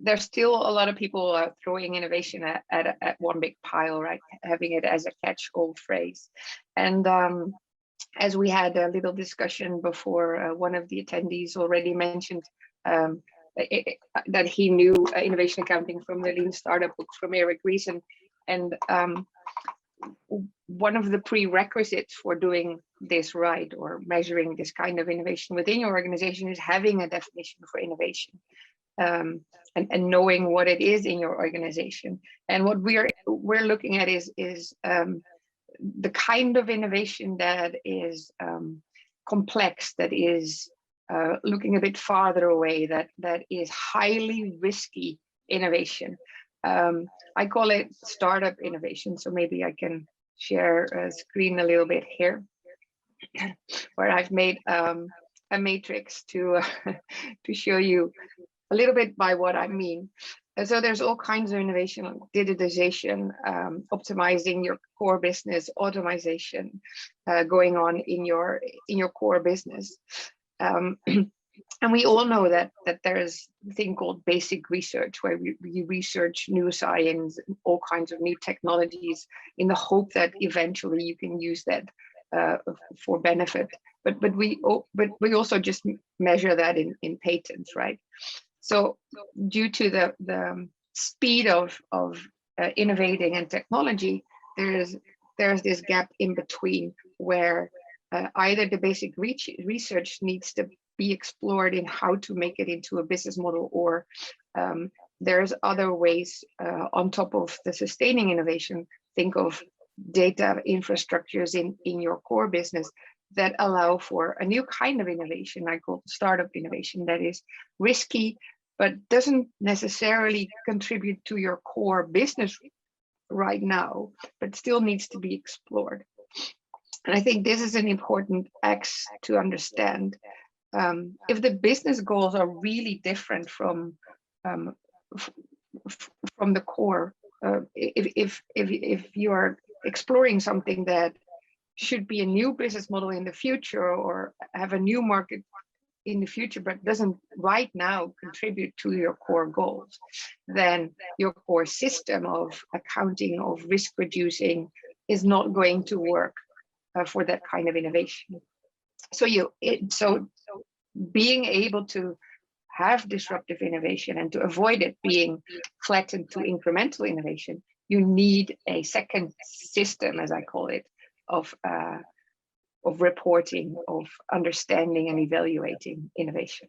there's still a lot of people throwing innovation at one big pile, right? Having it as a catch-all phrase. And as we had a little discussion before, one of the attendees already mentioned that he knew innovation accounting from the Lean Startup book from Eric Ries. And one of the prerequisites for doing this right, or measuring this kind of innovation within your organization, is having a definition for innovation. And knowing what it is in your organization. And what we're looking at is the kind of innovation that is complex, that is looking a bit farther away, that is highly risky innovation. I call it startup innovation. So maybe I can share a screen a little bit here, where I've made a matrix to to show you a little bit by what I mean. And so there's all kinds of innovation, like digitization, optimizing your core business, automation going on in your core business. And we all know that there's a thing called basic research, where we research new science, all kinds of new technologies, in the hope that eventually you can use that for benefit. But we also just measure that in patents, right? So due to the speed of innovating and technology, there's this gap in between, where either the basic research needs to be explored in how to make it into a business model, or there's other ways on top of the sustaining innovation. Think of data infrastructures in your core business that allow for a new kind of innovation, I call startup innovation, that is risky, but doesn't necessarily contribute to your core business right now, but still needs to be explored. And I think this is an important X to understand. If the business goals are really different from the core, if you are exploring something that should be a new business model in the future, or have a new market in the future, but doesn't right now contribute to your core goals, then your core system of accounting, of risk reducing, is not going to work for that kind of innovation. So being able to have disruptive innovation and to avoid it being flattened to incremental innovation, you need a second system, as I call it, of reporting, of understanding and evaluating innovation.